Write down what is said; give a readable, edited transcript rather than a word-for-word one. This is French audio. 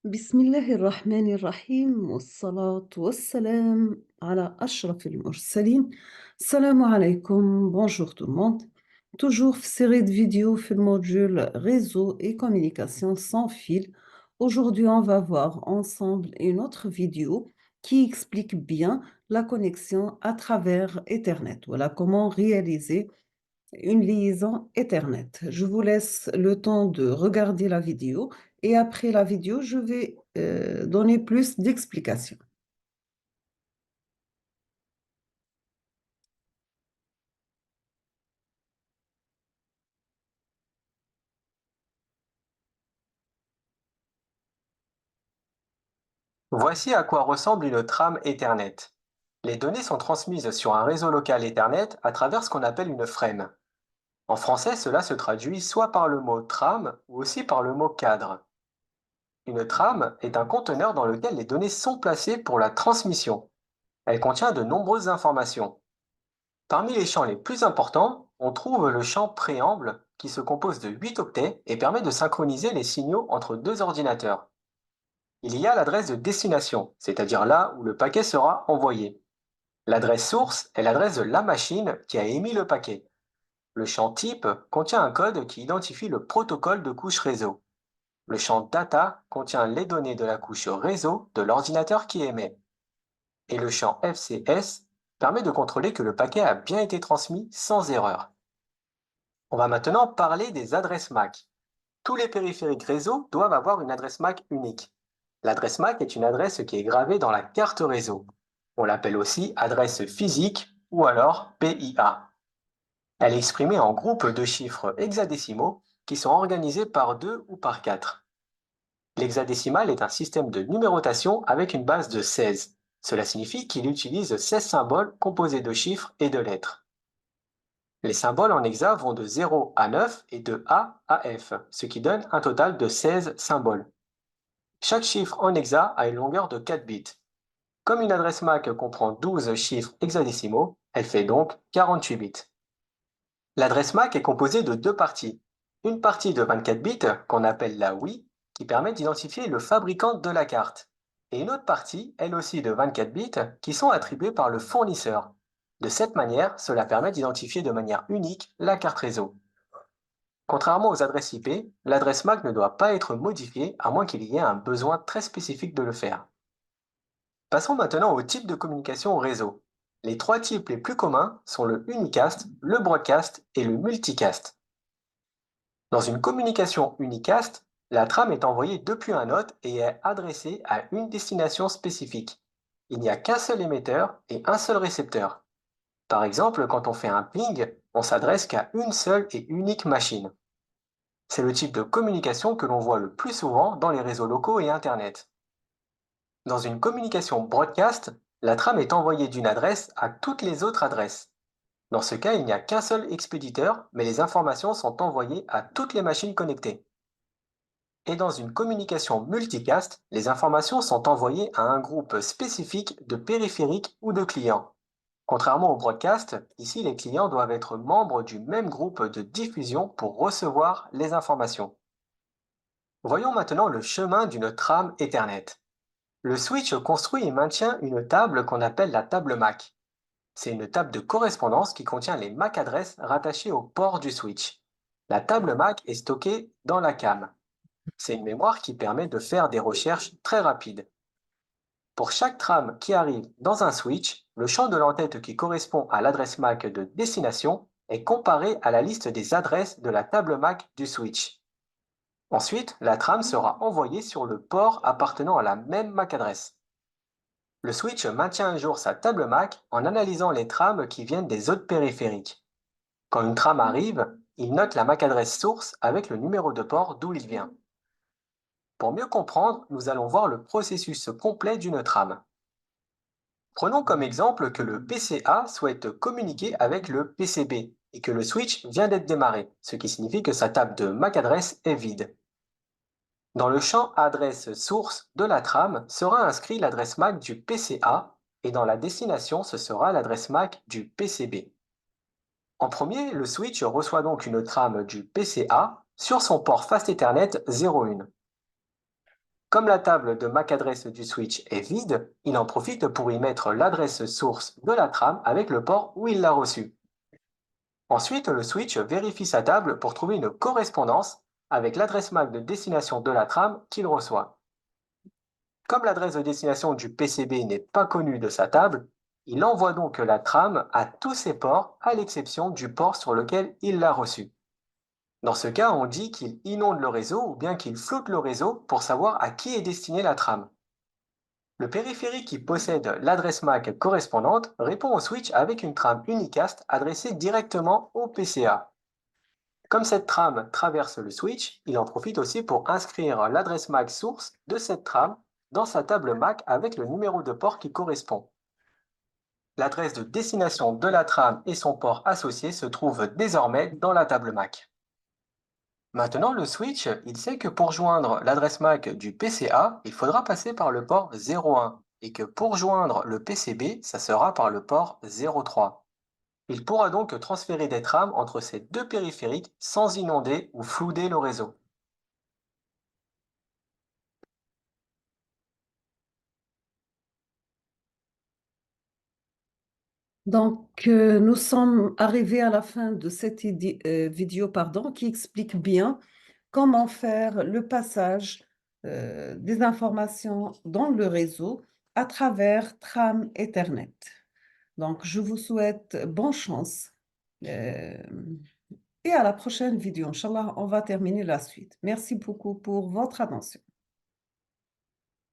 بسم الله الرحمن الرحيم والصلاة والسلام على أشرف المرسلين. السلام عليكم. Bonjour tout le monde. Toujours série de vidéos في المودule réseau et communication sans fil. Aujourd'hui, on va voir ensemble une autre vidéo qui explique bien la connexion à travers Ethernet. Voilà comment réaliser une liaison Ethernet. Je vous laisse le temps de regarder la vidéo et après la vidéo, je vais donner plus d'explications. Voici à quoi ressemble une trame Ethernet. Les données sont transmises sur un réseau local Ethernet à travers ce qu'on appelle une frame. En français, cela se traduit soit par le mot trame ou aussi par le mot cadre. Une trame est un conteneur dans lequel les données sont placées pour la transmission. Elle contient de nombreuses informations. Parmi les champs les plus importants, on trouve le champ préamble qui se compose de 8 octets et permet de synchroniser les signaux entre deux ordinateurs. Il y a l'adresse de destination, c'est-à-dire là où le paquet sera envoyé. L'adresse source est l'adresse de la machine qui a émis le paquet. Le champ type contient un code qui identifie le protocole de couche réseau. Le champ data contient les données de la couche réseau de l'ordinateur qui émet. Et le champ FCS permet de contrôler que le paquet a bien été transmis sans erreur. On va maintenant parler des adresses MAC. Tous les périphériques réseau doivent avoir une adresse MAC unique. L'adresse MAC est une adresse qui est gravée dans la carte réseau. On l'appelle aussi adresse physique ou alors PIA. Elle est exprimée en groupes de chiffres hexadécimaux qui sont organisés par 2 ou par 4. L'hexadécimal est un système de numérotation avec une base de 16. Cela signifie qu'il utilise 16 symboles composés de chiffres et de lettres. Les symboles en hexa vont de 0 à 9 et de A à F, ce qui donne un total de 16 symboles. Chaque chiffre en hexa a une longueur de 4 bits. Comme une adresse MAC comprend 12 chiffres hexadécimaux, elle fait donc 48 bits. L'adresse MAC est composée de deux parties. Une partie de 24 bits, qu'on appelle la WI, qui permet d'identifier le fabricant de la carte. Et une autre partie, elle aussi de 24 bits, qui sont attribués par le fournisseur. De cette manière, cela permet d'identifier de manière unique la carte réseau. Contrairement aux adresses IP, l'adresse MAC ne doit pas être modifiée à moins qu'il y ait un besoin très spécifique de le faire. Passons maintenant aux types de communication au réseau. Les trois types les plus communs sont le unicast, le broadcast et le multicast. Dans une communication unicast, la trame est envoyée depuis un hôte et est adressée à une destination spécifique. Il n'y a qu'un seul émetteur et un seul récepteur. Par exemple, quand on fait un ping, on s'adresse qu'à une seule et unique machine. C'est le type de communication que l'on voit le plus souvent dans les réseaux locaux et Internet. Dans une communication broadcast, la trame est envoyée d'une adresse à toutes les autres adresses. Dans ce cas, il n'y a qu'un seul expéditeur, mais les informations sont envoyées à toutes les machines connectées. Et dans une communication multicast, les informations sont envoyées à un groupe spécifique de périphériques ou de clients. Contrairement au broadcast, ici les clients doivent être membres du même groupe de diffusion pour recevoir les informations. Voyons maintenant le chemin d'une trame Ethernet. Le switch construit et maintient une table qu'on appelle la table MAC. C'est une table de correspondance qui contient les MAC adresses rattachées au port du switch. La table MAC est stockée dans la CAM. C'est une mémoire qui permet de faire des recherches très rapides. Pour chaque trame qui arrive dans un switch, le champ de l'entête qui correspond à l'adresse MAC de destination est comparé à la liste des adresses de la table MAC du switch. Ensuite, la trame sera envoyée sur le port appartenant à la même MAC adresse. Le switch maintient à jour sa table MAC en analysant les trames qui viennent des autres périphériques. Quand une trame arrive, il note la MAC adresse source avec le numéro de port d'où il vient. Pour mieux comprendre, nous allons voir le processus complet d'une trame. Prenons comme exemple que le PCA souhaite communiquer avec le PCB et que le switch vient d'être démarré, ce qui signifie que sa table de MAC adresse est vide. Dans le champ adresse source de la trame sera inscrit l'adresse MAC du PCA et dans la destination ce sera l'adresse MAC du PCB. En premier, le switch reçoit donc une trame du PCA sur son port Fast Ethernet 01. Comme la table de MAC adresse du switch est vide, il en profite pour y mettre l'adresse source de la trame avec le port où il l'a reçue. Ensuite, le switch vérifie sa table pour trouver une correspondance avec l'adresse MAC de destination de la trame qu'il reçoit. Comme l'adresse de destination du PCB n'est pas connue de sa table, il envoie donc la trame à tous ses ports à l'exception du port sur lequel il l'a reçue. Dans ce cas, on dit qu'il inonde le réseau ou bien qu'il floute le réseau pour savoir à qui est destinée la trame. Le périphérique qui possède l'adresse MAC correspondante répond au switch avec une trame unicast adressée directement au PCA. Comme cette trame traverse le switch, il en profite aussi pour inscrire l'adresse MAC source de cette trame dans sa table MAC avec le numéro de port qui correspond. L'adresse de destination de la trame et son port associé se trouvent désormais dans la table MAC. Maintenant, le switch, il sait que pour joindre l'adresse MAC du PCA, il faudra passer par le port 01 et que pour joindre le PCB, ça sera par le port 03. Il pourra donc transférer des trames entre ces deux périphériques sans inonder ou flouder le réseau. Donc, nous sommes arrivés à la fin de cette vidéo, qui explique bien comment faire le passage des informations dans le réseau à travers tram Ethernet. Donc, je vous souhaite bonne chance et à la prochaine vidéo. Inch'Allah, on va terminer la suite. Merci beaucoup pour votre attention.